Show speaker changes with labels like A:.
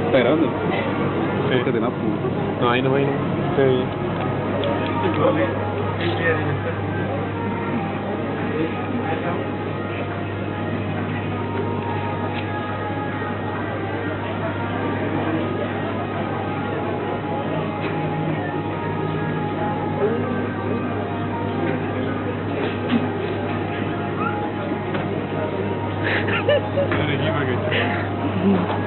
A: ¿Está grabando?
B: Sí.
A: Este más, pues.
B: No, ahí no, ahí no. Sí. El equipo que